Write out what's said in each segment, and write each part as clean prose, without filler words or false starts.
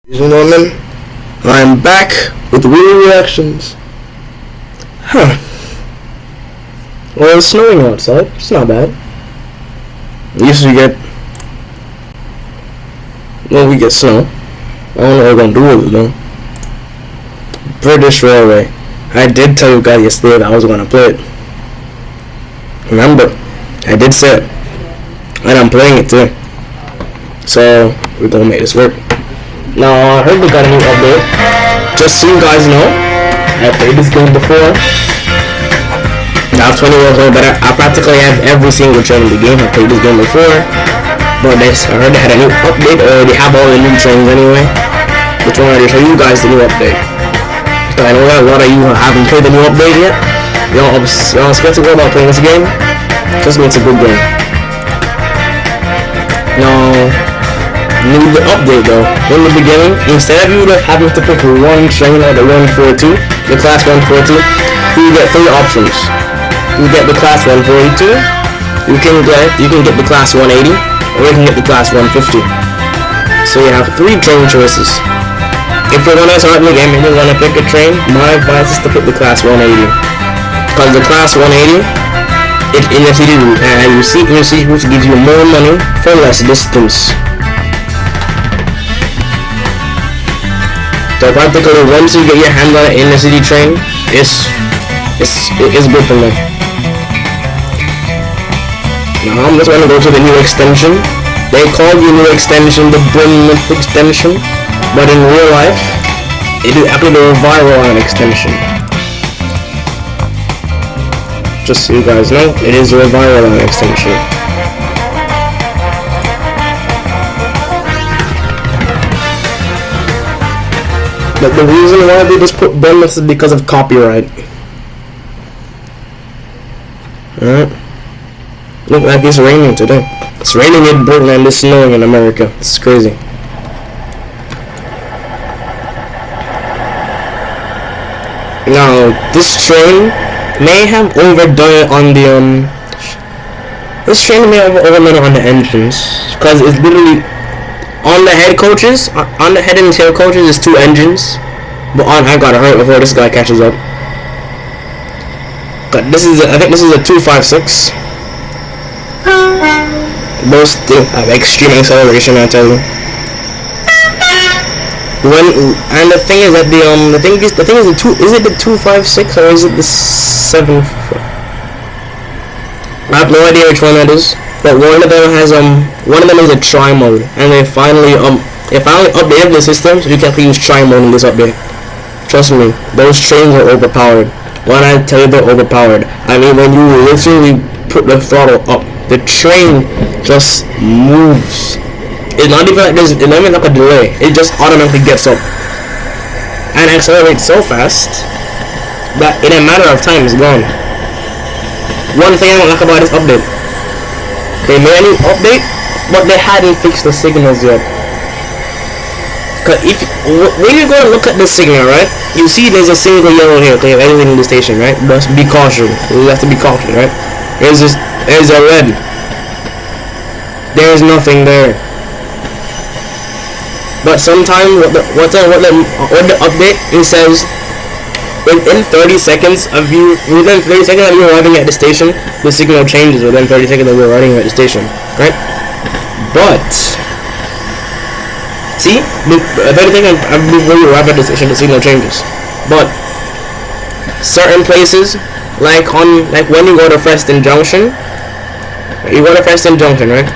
Ladies and gentlemen, I'm back with Wii reactions. Well, it's snowing outside. It's not bad. We get snow. I don't know what we're gonna do with it though. British Railway. I did tell you guys yesterday that I was gonna play it. Remember, I did say it. And I'm playing it too. So, we're gonna make this work. Now, I heard we got a new update. Just so you guys know, I played this game before. Now, 20 years old, but I practically have every single train in the game. I played this game before. But I heard they had a new update, or they have all the new trains anyway. Which one to show you guys the new update. So I know that a lot of you haven't played the new update yet. Y'all skeptical about playing this game. Trust me, it's a good game. Now, new update though. In the beginning, instead of you having to pick one train or the 142, the class 142, you get three options. You get the class 142, you can get the class 180, or you can get the class 150. So you have three train choices. If you're gonna start the game and you wanna pick a train, my advice is to pick the class 180. Because the class 180, in the city route, and you see in the city route gives you more money for less distance. So practically, once you get your hand on it in the city train, it's good for me. Now I'm just gonna go to the new extension. They call the new extension the Brilliant extension, but in real life, it is actually the Revival Line extension. Just so you guys know, it is a Revival Line extension. But the reason why they just put bonus is because of copyright. Alright. Look like it's raining today. It's raining in Britain and it's snowing in America. It's crazy. Now, this train may have overdone it on the this train may have overdone it on the engines, because it's literally on the head coaches, on the head and tail coaches is two engines, but I gotta hurry before this guy catches up. But I think this is a 256. Both have extreme acceleration, I tell you. And the thing is that the thing is the 256 or is it the 7? I have no idea which one that is, but one of them is a tri mode, and they finally updated the system so you can use tri mode in this update. Trust me, those trains are overpowered. When I tell you they're overpowered, I mean when you literally put the throttle up, the train just moves. It's not even like a delay. It just automatically gets up and accelerates so fast that in a matter of time it's gone. One thing I don't like about this update, they made a new update, but they hadn't fixed the signals yet. Cause when you go and look at the signal, right, you see there's a single yellow here. Okay, anything in the station, right? But be cautious. You have to be cautious, right? There's a red. There's nothing there. But sometimes what the update, it says within 30 seconds of you arriving at the station, the signal changes within 30 seconds of you arriving at the station, right? But see, 30 seconds before you arrive at the station, the signal changes. But certain places, like when you go to Preston Junction, right?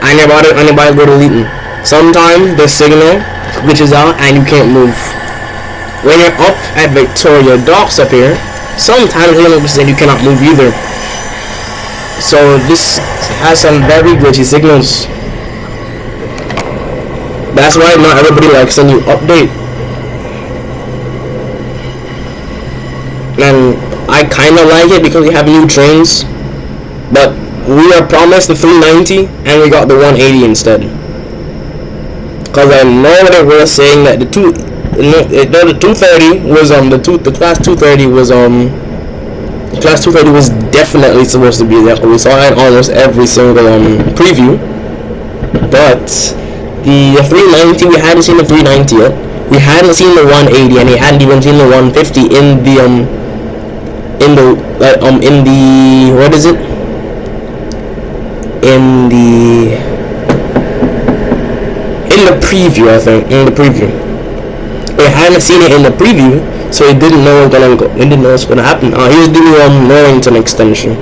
And you're about to go to Leeton. Sometimes the signal glitches out and you can't move. When you're up at Victoria Docks up here, sometimes you cannot move either. So this has some very glitchy signals. That's why not everybody likes a new update. And I kinda like it because we have new trains, but we are promised the 390 and we got the 180 instead. Because I know they were saying that the 230 was the class 230 was class 230 was definitely supposed to be there. We saw it in almost every single preview, but The 390, we hadn't seen the 390 yet. We hadn't seen the 180, and we hadn't even seen the 150 in the what is it? In the preview, I think. In the preview. We hadn't seen it in the preview, so he didn't know what's gonna happen. He was doing a Norrington extension.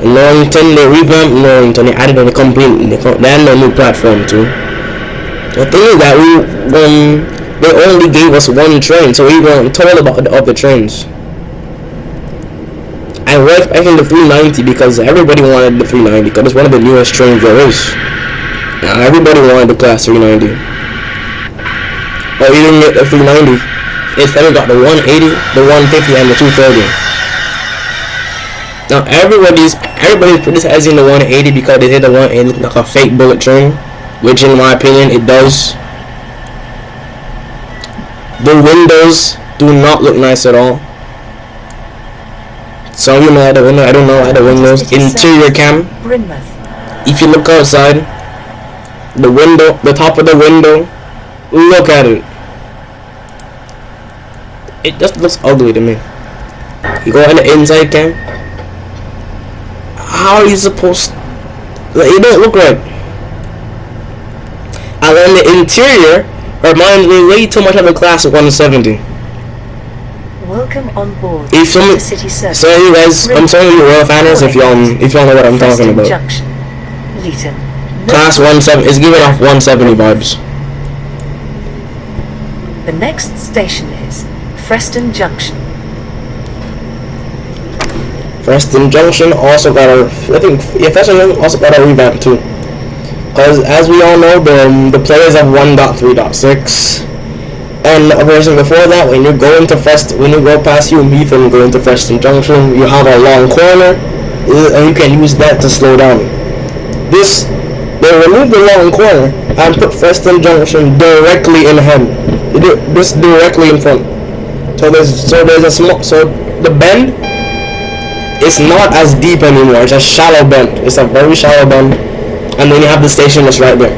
In Norrington, they revamped Norrington. They added a they added a new platform too. The thing is that they only gave us one train, so we weren't told about the other trains. I was expecting the 390 because everybody wanted the 390 because it's one of the newest trains there is. Now everybody wanted the class 390. But we didn't get the 390. Instead we got the 180, the 150, and the 230. Now everybody's criticizing the 180 because they say the 180 looks like a fake bullet train, which in my opinion it does. The windows do not look nice at all. Some of you know the window. I don't know how the windows. Interior cam. If you look outside, the window, the top of the window, look at it. It just looks ugly to me. You go on the inside cam. How are you supposed? It don't look right. And then the interior reminds me way too much of a class of 170. Welcome on board. If some, so you guys, I'm sorry you royal fans if y'all know what I'm talking about. Junction, Leeton. Class 170 is giving off 170 vibes. The next station is Preston Junction. Preston Junction also got a, Preston Junction also got a revamp too. Because as we all know, the players have 1.3.6. And the version before that, when you go past Hume Heath and go into Preston Junction, you have a long corner, and you can use that to slow down. They removed the long corner and put Preston Junction directly in hand. This directly in front. So the bend is not as deep anymore. It's a shallow bend. It's a very shallow bend, and then you have the station that's right there.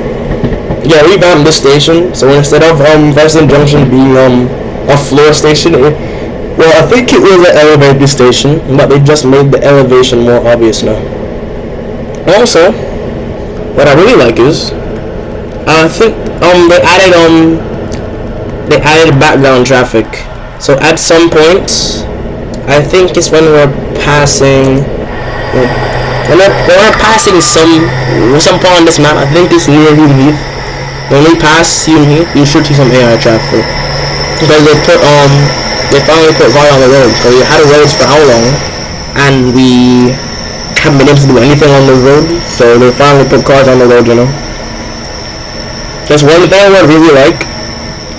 Yeah, revamped this station, so instead of Preston Junction being a floor station, I think it was an elevated station, but they just made the elevation more obvious now. Also, what I really like is, I think they added background traffic. So at some points, I think it's when we're passing some point on this map. I think it's near Hume Heath. When we pass Hume Heath, you should see some AI traffic because they finally put car on the road. So we had roads for how long, and we haven't been able to do anything on the road. So they finally put cars on the road, you know. Just one thing I would really like.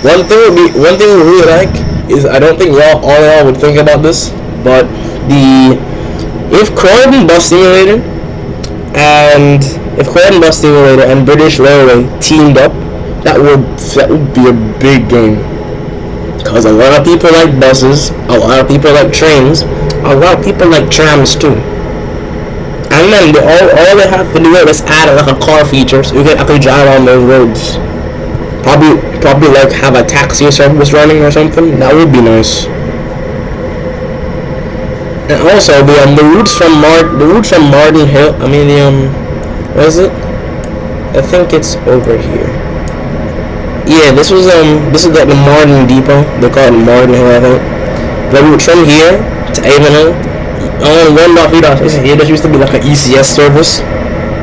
One thing we really like is, I don't think all y'all would think about this, but if Croydon Bus Simulator and British Railway teamed up, that would be a big game. Because a lot of people like buses, a lot of people like trains, a lot of people like trams too. And then all they have to do is add like a car feature, so you can actually drive on those roads. Probably like have a taxi service running or something. That would be nice. And also the routes from Marden Hill. What is it? I think it's over here. Yeah, this is like the Marden Depot. They call it Marden Hill, I think. The route from here to Avonhill. On 1.3.6 here, there used to be like an ECS service,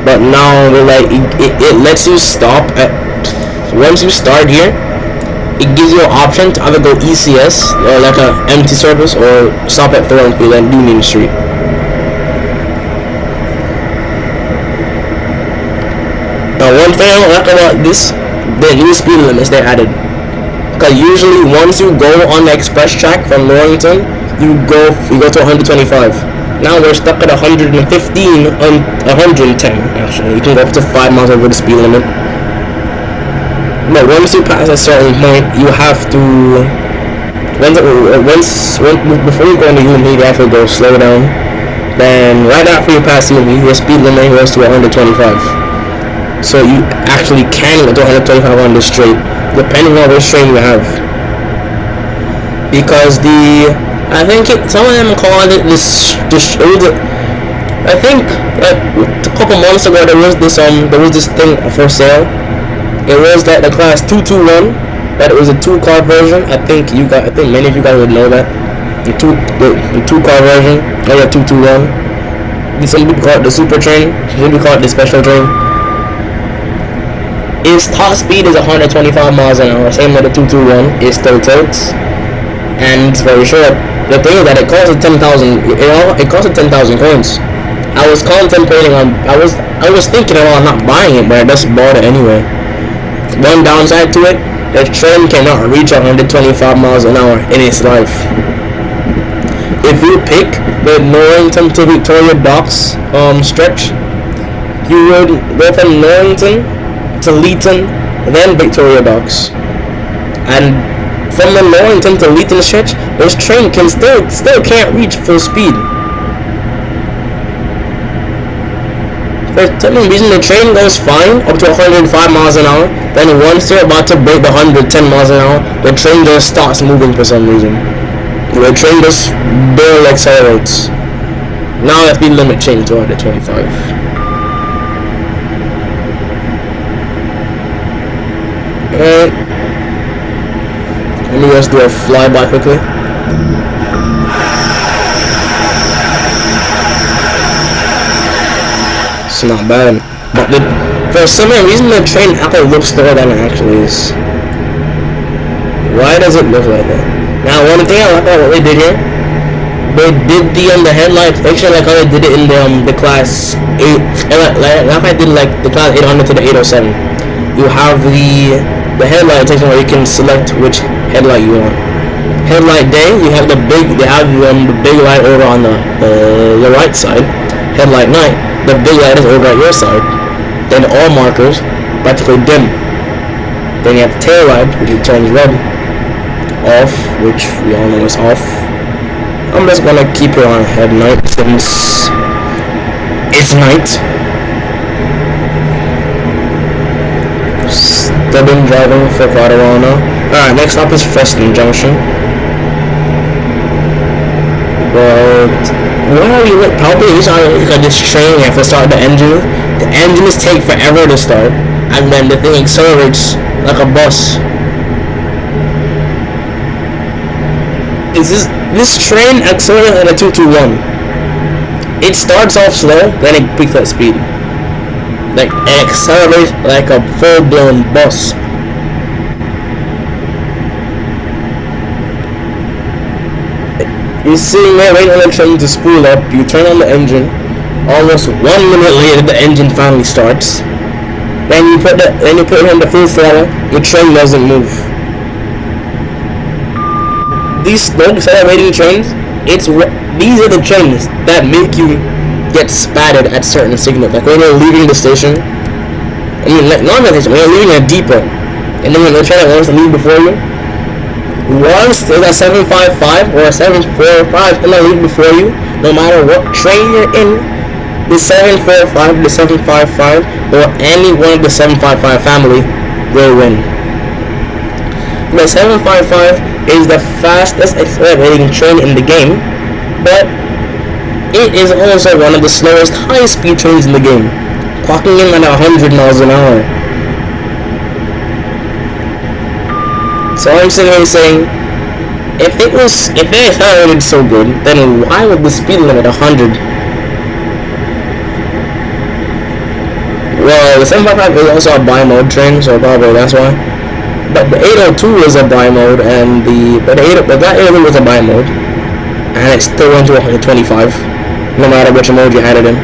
but now they're like it lets you stop at. Once you start here, it gives you an option to either go ECS or like an empty service, or stop at Thornfield and Union Street. Now one thing I don't like about this, the new speed limits they added. Because usually once you go on the express track from Norrington, you go to 125. Now we're stuck at 115 and 110 actually. You can go up to 5 miles over the speed limit. But once you pass a certain point, you have to before you go into Hume Heath, you have to go slow down. Then right after you pass Hume Heath, your speed limit goes to 125. so you actually can go to 125 on the straight, depending on which train you have. Because I think some of them called it this. I think like a couple months ago there was this thing for sale. It was like the class 221, but it was a 2-car version. I think many of you guys would know that the 2-car version. Oh yeah, 221. Some people call it the super train. Some people call it the special train. Its top speed is 125 miles an hour. Same with the 221. It still tilts, and it's very short. The thing is that it costs 10,000. It costs 10,000 coins. I was contemplating on. I was thinking about not buying it, but I just bought it anyway. One downside to it: the train cannot reach 125 miles an hour in its life. If you pick the Norrington to Victoria Docks stretch, you would go from Norrington to Leeton, then Victoria Docks, and from the Norrington to Leeton stretch, this train can still can't reach full speed. For some reason, the train goes fine up to 105 miles an hour. Then once they're about to break the 110 miles an hour, the train just starts moving for some reason. The train just barely accelerates. Now the speed limit changed to 125. Alright. Let me just do a flyby quickly. It's not bad, but for some reason the train actually looks slower than it actually is. Why does it look like that? Now, one thing I like about what they did here, they did the headlights actually like how they did it in the class 8. Like I did like the class 800 to the 807. You have the headlight section where you can select which headlight you want. Headlight day, you have the big light over on the right side. Headlight night, the big light is over at your side. Then all markers practically dim. Then you have tail light, which turns red. Off, which we all know is off. I'm just gonna keep it on headlight since it's night. Still been driving for quite a while now. Alright, next stop is Preston Junction. But what are you probably like this train, you have to start the engine. The engines take forever to start, and then the thing accelerates like a bus. This train accelerates at a 221. It starts off slow, then it picks up speed. Like it accelerates like a full-blown bus. You're sitting there waiting on the train to spool up. You turn on the engine. Almost 1 minute later, the engine finally starts. Then you put it on the full throttle. The train doesn't move. These slow accelerating trains, these are the trains that make you get spatted at certain signals. Like when you're leaving the station, not the station, when you're leaving a depot, and then when the train wants to leave before you, once there's a 755 or a 745 gonna leave before you, no matter what train you're in, the 745, the 755, or any one of the 755 family will win. The 755 is the fastest accelerating train in the game, but it is also one of the slowest high-speed trains in the game, clocking in at 100 miles an hour. So I'm sitting here saying, if it accelerated so good, then why would the speed limit 100? Well, the 755 is also a bi-mode train, so probably that's why. But the 802 is a bi-mode, and that 802 was a bi-mode, and it still went to 125, no matter which mode you had it in.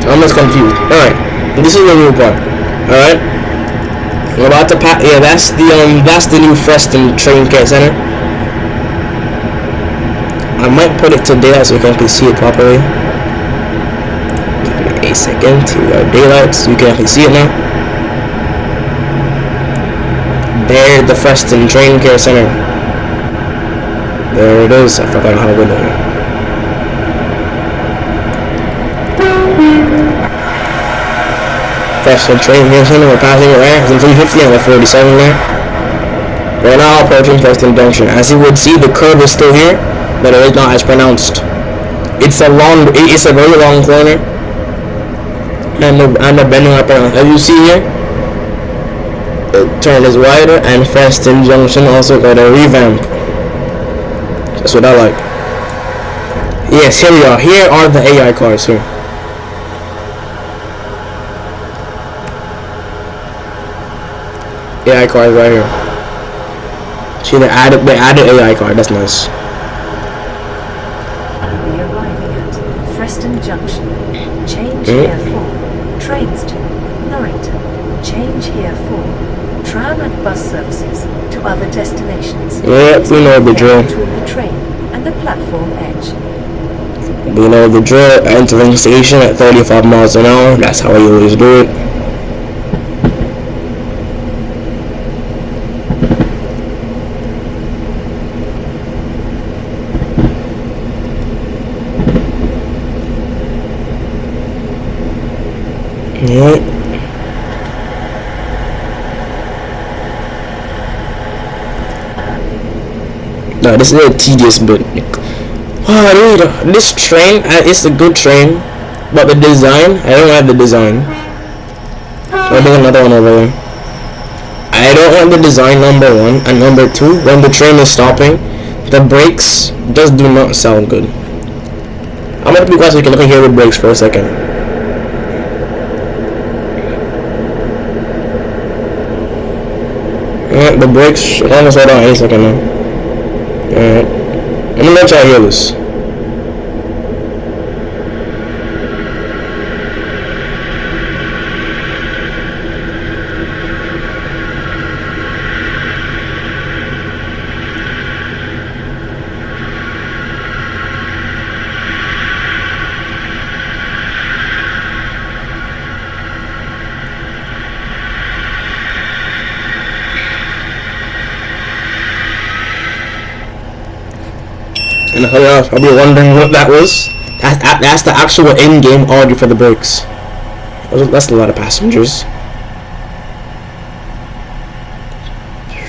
So I'm just confused. Alright, this is the new part. Alright, we're about to pass. Yeah, that's the new Preston Train Care Center. I might put it to daylight so you can see it properly. Give me a second. Here we are, daylight, so you can actually see it now. There's the Preston Train Care Center. There it is. I forgot how to go there. Faster train Junction, we're passing it right. It's in 350 and we're 47 there. We're now approaching Preston Junction. As you would see, the curve is still here, but it is not as pronounced. It's a very long corner, and the bending up around. As you see here, the turn is wider, and Preston Junction also got a revamp. That's what I like. Yes, here we are. Here are the AI cars here. AI card right here. See, they added AI card. That's nice. We'll be arriving at Preston Junction. Change here for trains to Norrington. Change here for tram and bus services to other destinations. Yeah, we know the drill. Between the train and the platform edge. We know the drill. Entering the station at 35 miles an hour. That's how we always do it. Right. No, this is a tedious bit. Oh, dude, this train, it's a good train, but the design, I don't like the design. I'll make another one over there. I don't want the design, number one, and number two, when the train is stopping, the brakes just do not sound good. I'm gonna be quiet so you can look here with brakes for a second. Alright, the brakes should almost hold on any second now. Alright. I'm gonna let y'all hear this. And I'll be wondering what that was. That's the actual in-game audio for the brakes. That's a lot of passengers.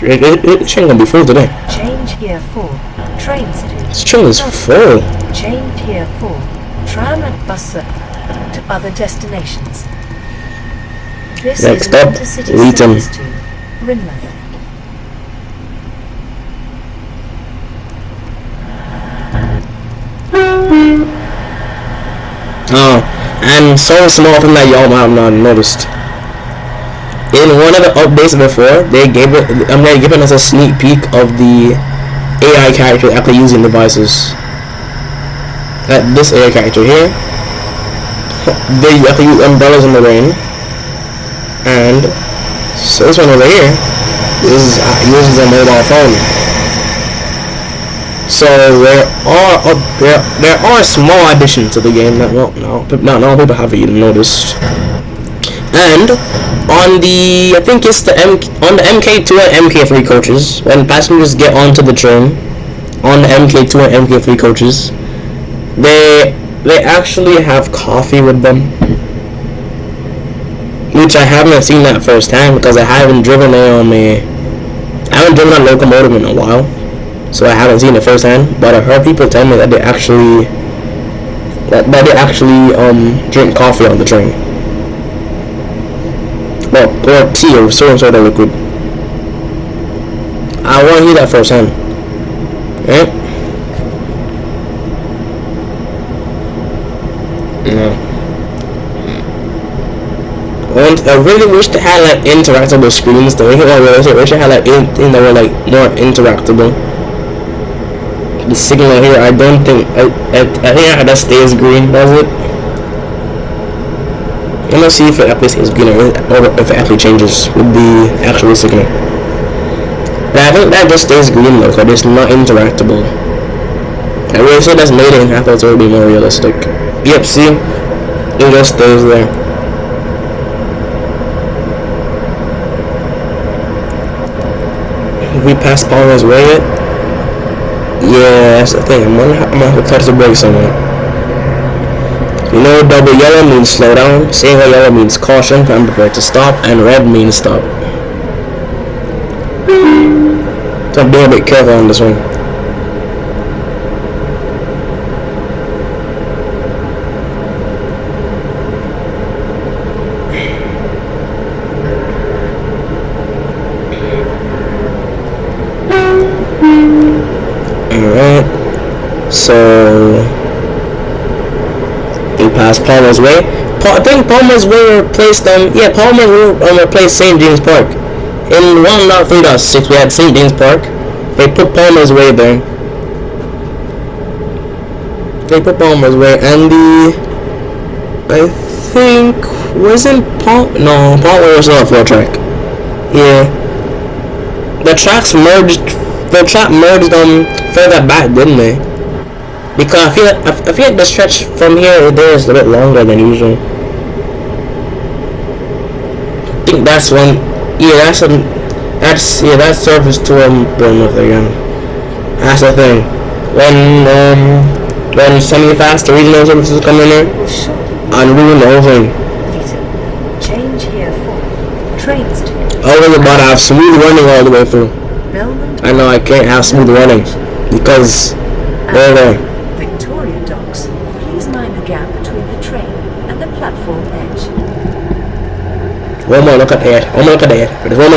It's gonna be full today. Change here for trains to. This train is full. Change here for tram and bus to other destinations. This Next is up, intercity Wheaton. service to Rinley. Oh, and so small thing that y'all might have not noticed. In one of the updates before, they're giving us a sneak peek of the AI character after using devices. This AI character here, they have to use umbrellas in the rain, and so this one over here uses a mobile phone. So there are small additions to the game that not all people have even noticed. And on the on the MK2 and MK3 coaches, when passengers get onto the train on the MK2 and MK3 coaches, they actually have coffee with them, which I haven't seen that firsthand because I haven't driven a locomotive in a while. So I haven't seen it firsthand, but I heard people tell me that they actually drink coffee on the train. Well, or tea or some sort of liquid. I want to hear that firsthand. Right? No. I really wish they had like interactable screens though. I wish I had like things that were like more interactable. The signal here, I don't think I think that stays green, does it? Let me see if it actually stays green or if it actually changes with the actual signal. But I think that just stays green though, because it's not interactable. I wish it just made it, I thought it would be more realistic. Yep, see? It just stays there. Have we passed Palmer's Way yet? Yeah, that's the thing. I'm gonna have to cut the brake somewhere. You know, double yellow means slow down, single yellow means caution, I'm prepared to stop, and red means stop. So I'm being a bit careful on this one. Alright, so we passed Palmer's Way. I think Palmer's Way replaced Palmer's Way replaced St. James Park. In 1.3.6 we had St. James Park. They put Palmer's Way there. And I think wasn't Palmer was not a floor track. Yeah. The track merged further back, didn't they? Because I feel like the stretch from here to there is a bit longer than usual. I think that's one. Yeah, that serves to Bournemouth again. That's the thing. When semi-fast regional services come in here, and ruin the whole thing. Change here for trains to. I was about to have smooth running all the way through. I know I can't have smooth running because there. Victoria Docks. Please mind the gap between the train and the platform edge. One more look at the edge. There's one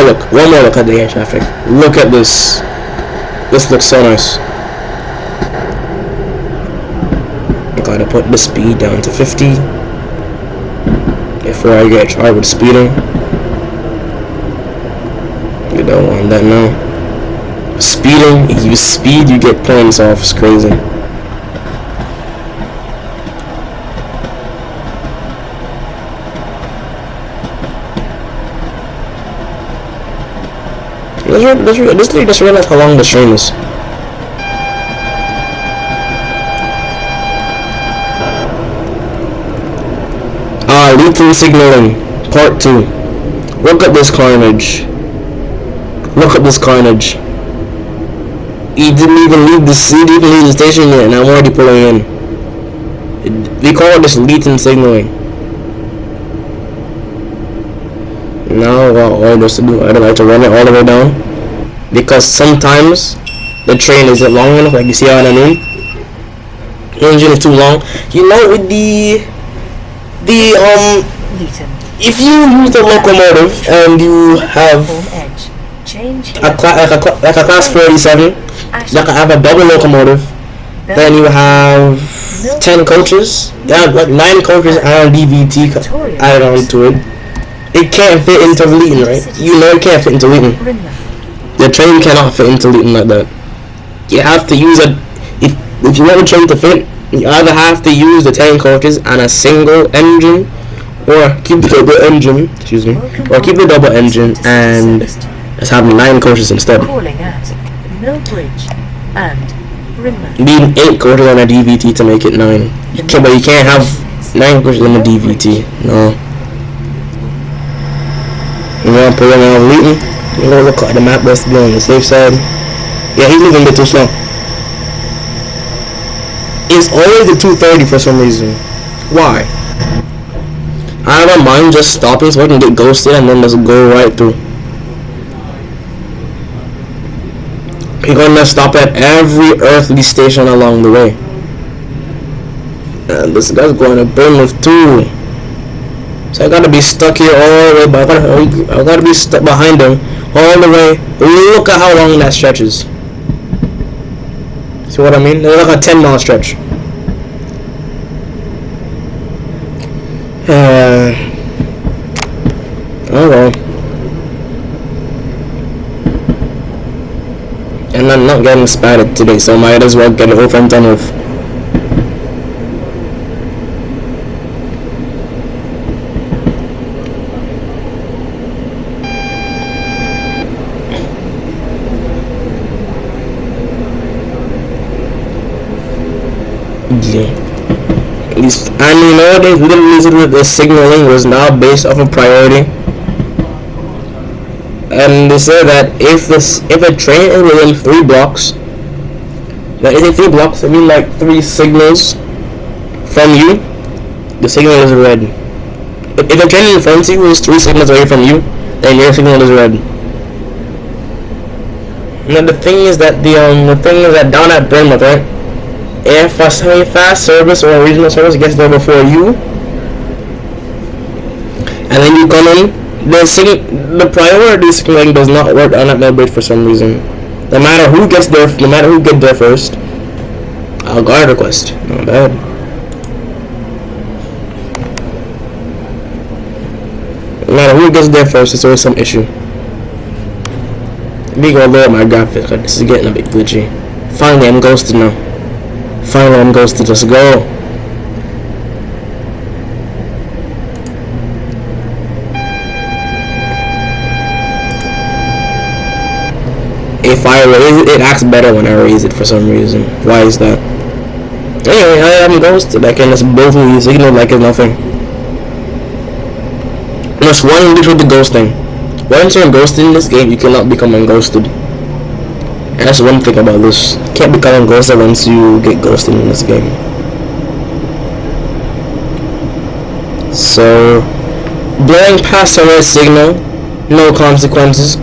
more look at the air traffic. Look at this. This looks so nice. I gotta put the speed down to 50 before I get charged with speeding. You don't want that now. Speeding, if you speed, you get points off. It's crazy. Just realize how long the train is. Luton signaling, part 2. Look at this carnage. He didn't even leave the station yet, and I'm already pulling in. We call this Luton signaling. Now what all there's to do, I'd like to run it all the way down, because sometimes the train isn't long enough, like you see on the moon. The engine is too long. You know, with if you use the locomotive and you have like a class 47, like I have a double locomotive, then you have 10 coaches, you have like 9 coaches and DVT added on to it. It can't fit into Luton, right? You know it can't fit into Luton. The train cannot fit into Luton like that. You have to use if you want the train to fit, you either have to use the 10 coaches and a single engine, or keep the double engine, or keep the double engine and just have 9 coaches instead. Calling at Millbridge and Brynmouth. You need 8 coaches on a DVT to make it 9. So, but you can't have 9 coaches on a DVT. No. You want to pull in out of Luton? You know, look at the map, let's be on the safe side. Yeah, he's moving a bit too slow. It's always the 230 for some reason. Why? I don't mind just stopping so I can get ghosted and then just go right through. You're gonna stop at every earthly station along the way. And this guy's going to Bournemouth too. So I gotta be stuck here all the way, but I gotta be stuck behind him all the way. Look at how long that stretches. See what I mean? It's like a 10-mile stretch. Oh well. And I'm not getting spatted today, so I might as well get it over and done with. Yeah. And you know, they literally said the signaling was now based off of priority. And they said that if a train is within 3 blocks, that isn't 3 blocks, I mean like 3 signals from you, The signal is red. If a train in front of you is 3 signals away from you, then your signal is red. Now the thing is that down at Bournemouth, right? If a semi-fast service or a regional service gets there before you, and then you come in, the priority signaling does not work on that Millbridge for some reason. No matter who gets there first, I'll guard request. Not bad. No matter who gets there first, it's always some issue. Let me go lower my graphics. This is getting a bit glitchy. Finally, I'm ghosted now. Finally, I'm ghosted. Let's go. If I raise it, it acts better when I raise it for some reason. Why is that? Anyway, I am ghosted. I can just both of you signal like it's nothing. There's one glitch with the ghosting. Once you're ghosted in this game, you cannot become unghosted. And that's one thing about this. You can't become unghosted once you get ghosted in this game. So, blowing past a red signal, no consequences.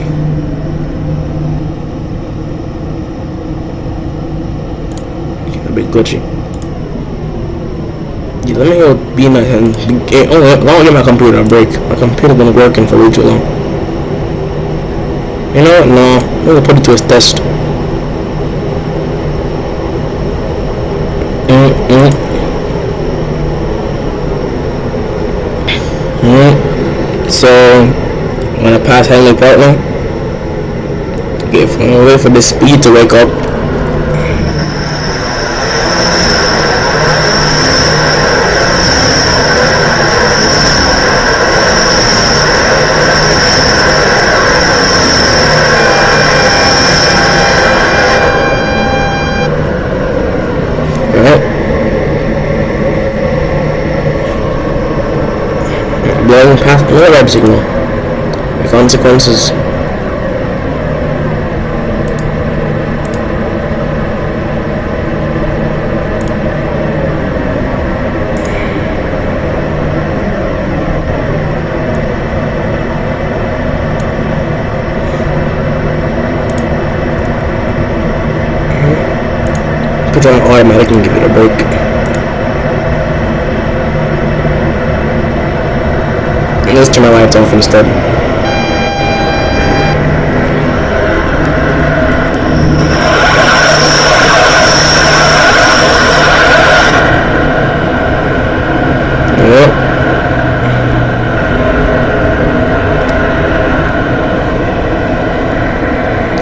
A bit glitchy. Yeah, let me go be my hand. I don't give my computer a break. My computer's been working for way too long. You know what? No. I'm gonna put it to its test. So, I'm gonna pass Henley Partner. Okay, I'm gonna wait for the speed to wake up. Blowing past another red signal. The consequences. Put it on automatic and give it a break. Let's turn my lights off instead. Yep.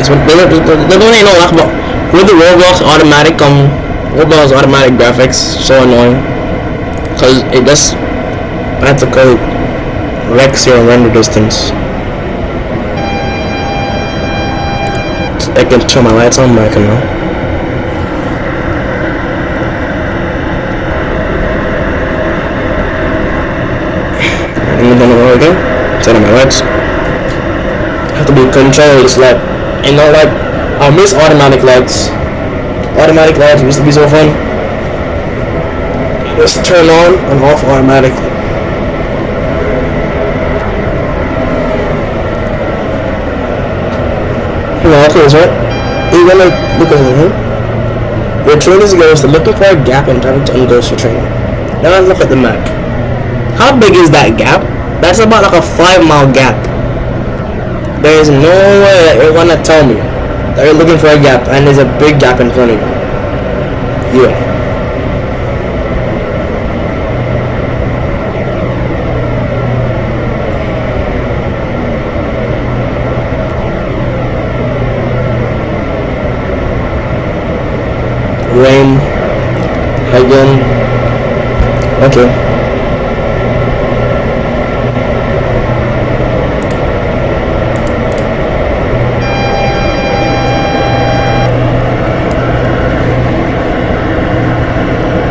They don't even know that, but with the Roblox automatic graphics, so annoying. Cause it just practically wrecks your render distance. I can turn my lights on back now. And then go again. Turn on my lights. Have to be controlled, like, you know, like, I miss automatic lights. Automatic lights used to be so fun. Just turn on and off automatically. Okay, right? You wanna look at it, Your train is ghost, looking for a gap and trying to unghost your train. Now let's look at the map. How big is that gap? That's about like a 5-mile gap. There is no way that you're gonna tell me that you're looking for a gap and there's a big gap in front of you. Yeah. Rain again. Okay.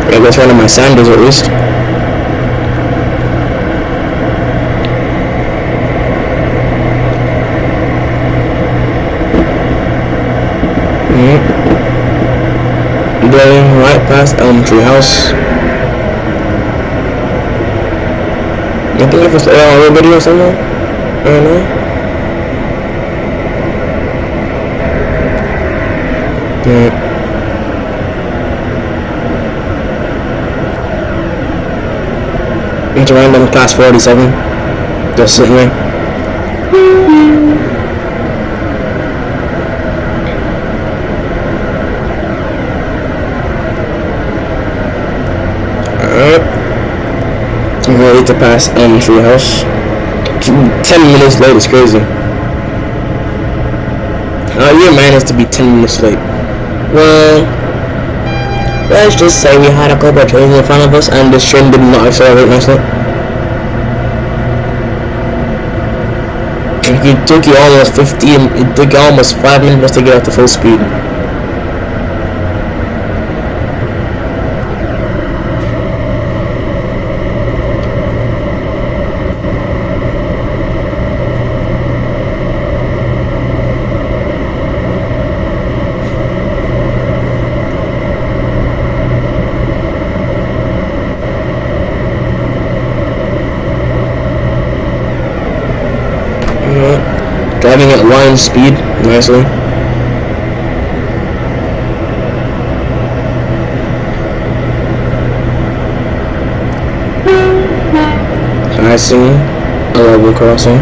I guess one of my sandals at least. Going right past Elm Tree House. I think if it's everybody or something. I don't know. It's a random class 47. Just sitting there. I'm ready to pass Elm Tree House. 10 minutes late is crazy. How your managed to be 10 minutes late? Well, let's just say we had a couple of trains in front of us and this train did not accelerate nicely. It took you almost 5 minutes to get up to full speed. Driving at line speed, nicely. Passing a level crossing.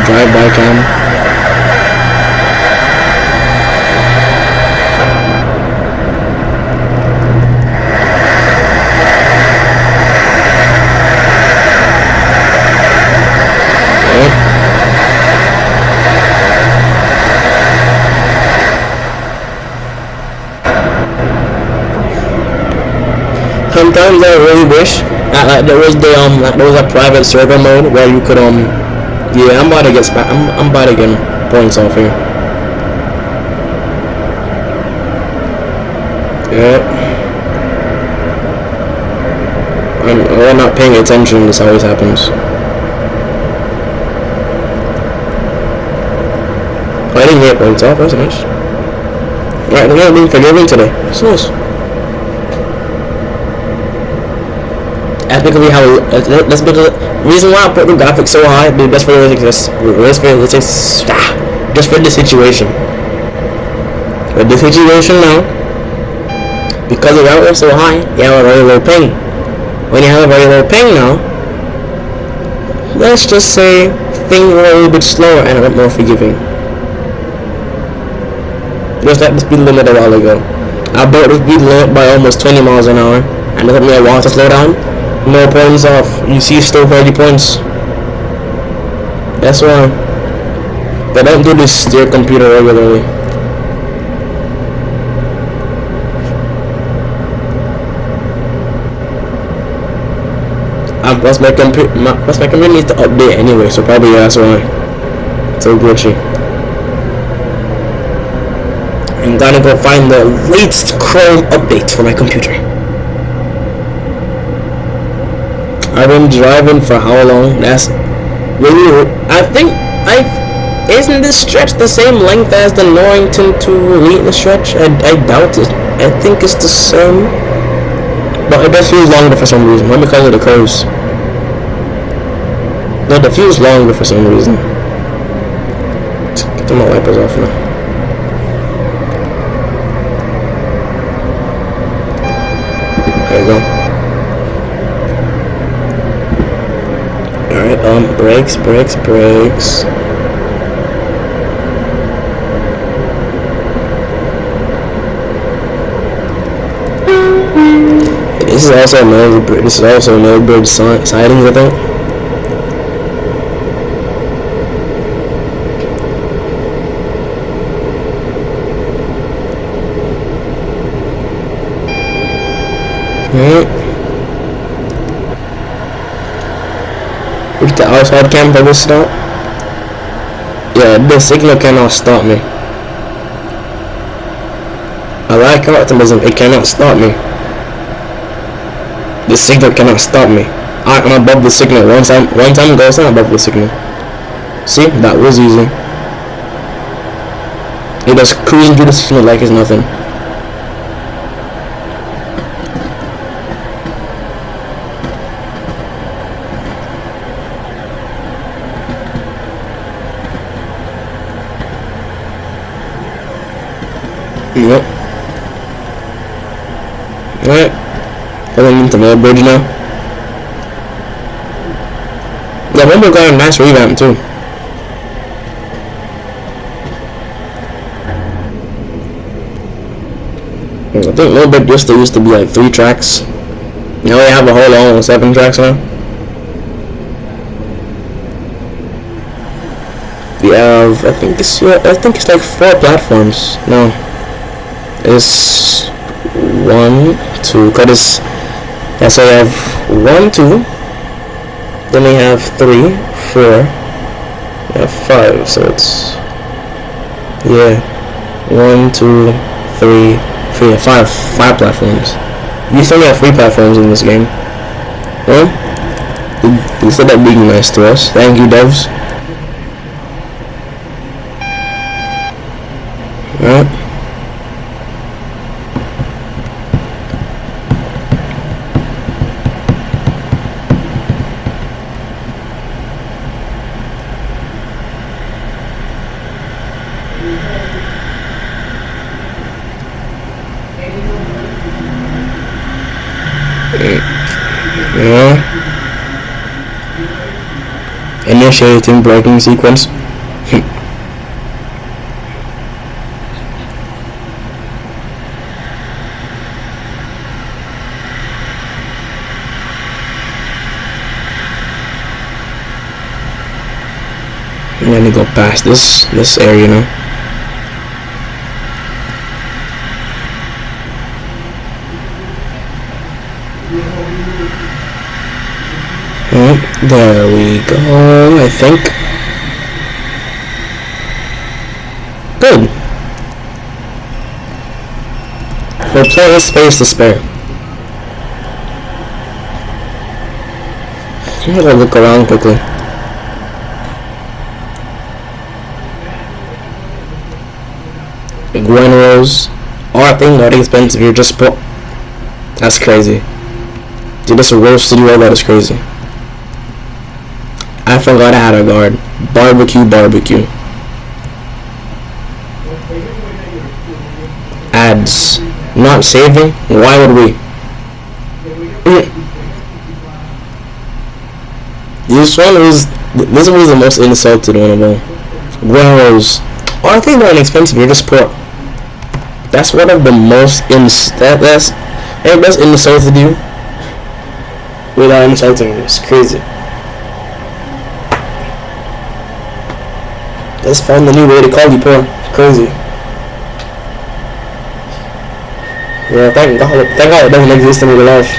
Drive-by cam. Sometimes I really wish that there was a private server mode where you could yeah, I'm about to get points off here. Yep. I'm not paying attention. This always happens. Oh, I didn't get points off. That's nice. Right, I'm not being forgiving today. That's nice. Epically, let's be the reason why I put the graphics so high. Be best for just for the situation. With the situation now, because the router is so high, you have a very low ping. When you have a very low ping now, let's just say things were a little bit slower and a bit more forgiving. Just like the speed limit a while ago. I broke the speed limit by almost 20 miles an hour, and it took me a while to slow down. No points off. You see, still 30 points. That's why. They don't do this to your computer regularly. Plus my computer needs to update anyway, so probably that's why. It's so glitchy. I'm gonna go find the latest Chrome updates for my computer. I've been driving for how long? That's really. Isn't this stretch the same length as the Norrington to Wheaton stretch? I doubt it. I think it's the same, but it does feel longer for some reason. Not because of the curves. No, it feels longer for some reason. Get my wipers off now. There you go. Alright, brakes. This is also an old bridge sidings, I think. With the outside camera will stop. Yeah, the signal cannot stop me. I like optimism, it cannot stop me. The signal cannot stop me. I'm above the signal. One time goes, I'm above the signal. See, that was easy. It just cruising through the signal like it's nothing. Yep. Alright. Pulling into the bridge now. Yeah, Rumble got a nice revamp too. I think a little bit just used to be like 3 tracks. Now we have a whole long 7 tracks now. We have, I think it's like 4 platforms. No, it's 1, 2. Cause it's, yeah, so we have 1, 2. Then we have 3, 4. We have 5. So it's, yeah, 1, 2, 3, 4, 5 platforms. You still have 3 platforms in this game. Well, instead of being nice to us, thank you, devs. Alright. Yeah. Initiating braking sequence. I'm gonna go past this area now. Oh, there we go, I think. Good. We'll play space to spare. I'm gonna look around quickly. Gwen Rose. Oh, I think not expensive. You're just put. That's crazy. Dude, this Rose City Roll, that is crazy. I forgot I had a guard. Barbecue. Ads. Not saving? Why would we? This was the most insulted one of all. Gwen Rose. Oh, I think they're inexpensive. You're just poor. That's one of the most that's insulted you without insulting you. It's crazy. Let's find the new way to call you poor. Crazy. Yeah, thank God it doesn't exist in real life.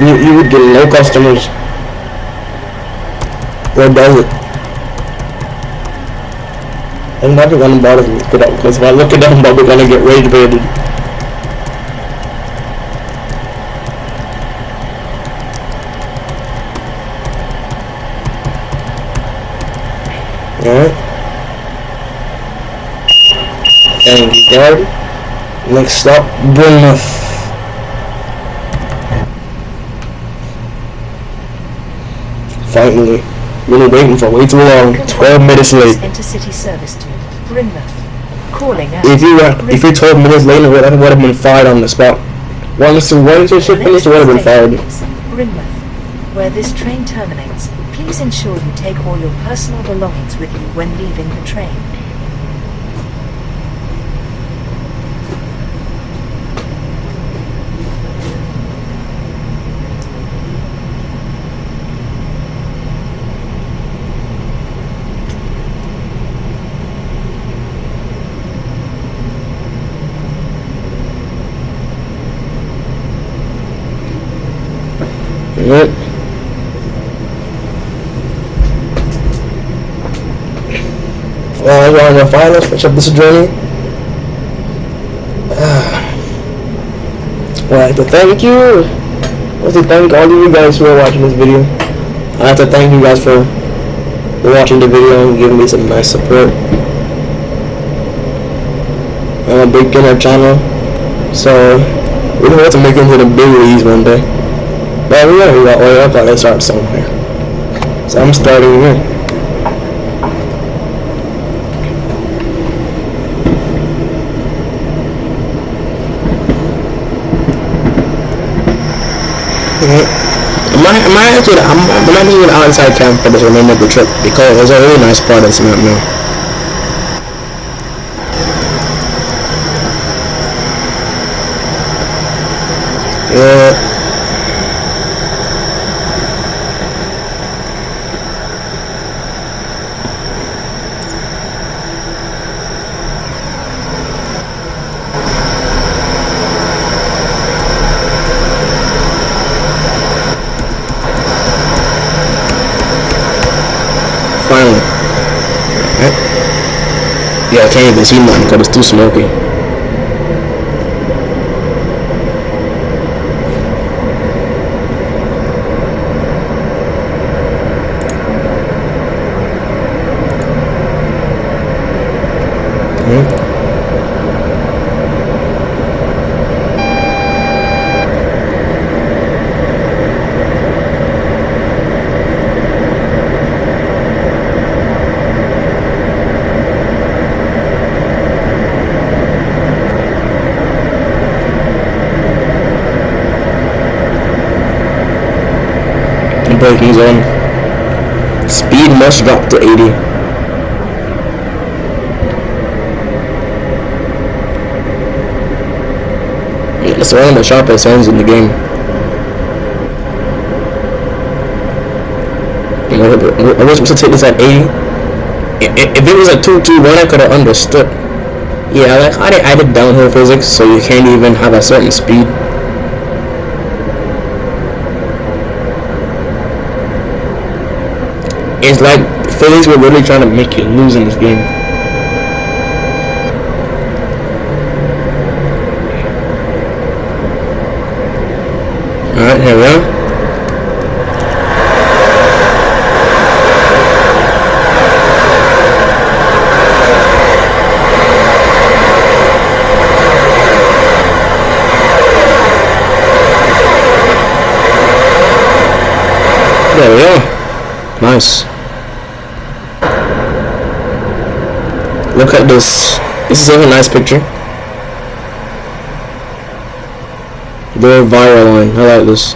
You would get no customers. What does it? I'm never gonna bother to look it up, because if I look it up, I'm probably gonna get rage baited. Alright. Thank you, God. Next stop, Bournemouth. Finally. Been waiting for way too long. 12 minutes late. Intercity service to Bournemouth. Calling out. If you 12 minutes late, it would have been fired on the spot. Once your ship finished, it would have been fired. Bournemouth, where this train terminates, please ensure you take all your personal belongings with you when leaving the train. Yep. Well, we're on the finals. Finish up this journey. Well, I have to thank you. I have to thank all of you guys who are watching this video. I have to thank you guys for watching the video and giving me some nice support. I'm a big Gunner channel, so we don't have to make it into the big leagues one day. But we gotta start somewhere. So I'm starting here. I might actually, I might do an outside camp for this remainder of the trip because there's a really nice part of Snap now. Yeah. Finally. Right. Yeah, I can't even see nothing because it's too smoky. Braking zone. Speed must drop to 80. Yeah, it's one of the sharpest zones in the game. I was supposed to take this at 80. If it was a 2-2-1, I could have understood. Yeah, like I did downhill physics, so you can't even have a certain speed. It's like physics were really trying to make you lose in this game. Alright, here we are. There we are. Nice. Look at this. This is a nice picture. The viral line. I like this.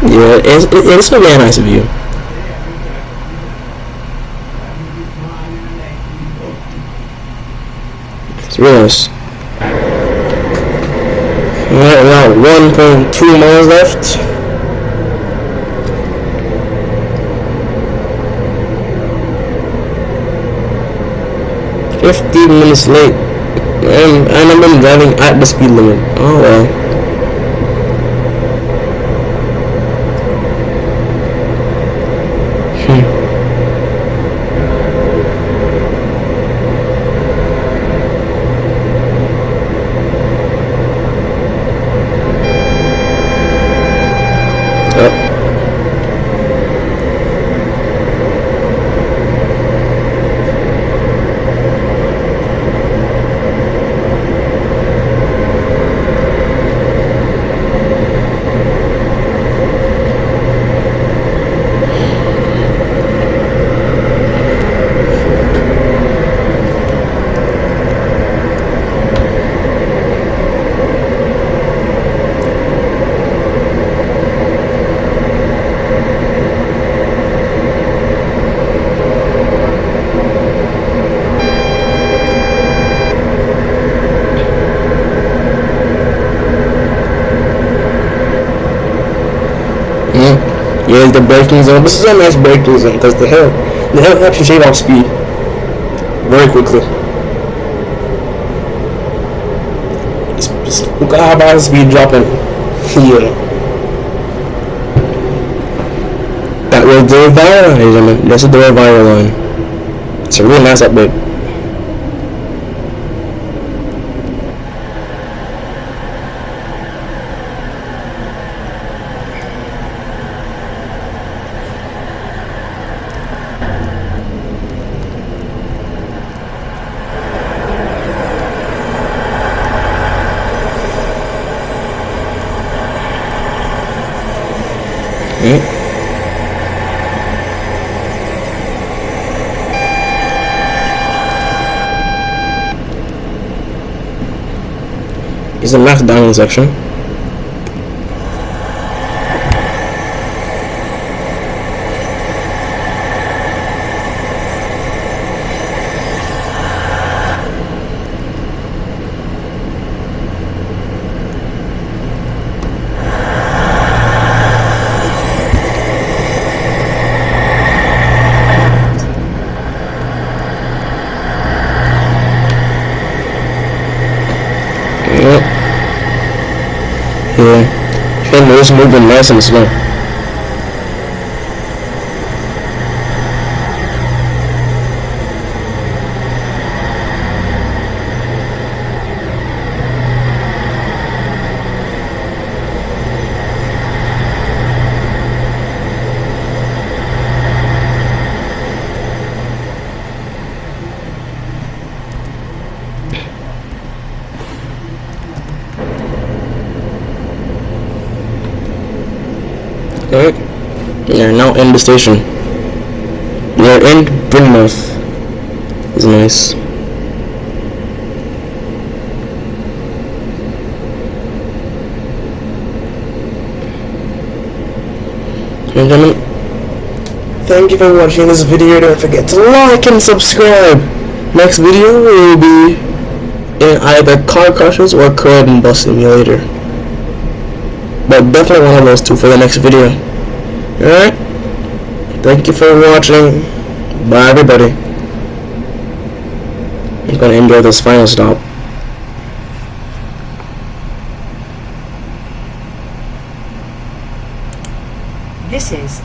Yeah, it's a really nice view. It's real nice. Alright, now 1.2 miles left. "15 minutes late. And I've been driving at the speed limit. Oh well. Yeah, the braking zone. This is a nice braking zone because the hill helps you shave off speed very quickly. Just look at how bad speed dropping. Yeah. That was the viral line, gentlemen. This is the viral line. It's a really nice update. Mm. It's the max diamond section. Yeah. Train is moving nice and slow. Alright. Yeah, now in the station. We are in Bournemouth. It's nice. Ladies and gentlemen, thank you for watching this video. Don't forget to like and subscribe. Next video will be in either Car Crushes or Crud and Bus Simulator. But definitely one of those two for the next video. Alright? Thank you for watching. Bye everybody. I'm gonna enjoy this final stop. This is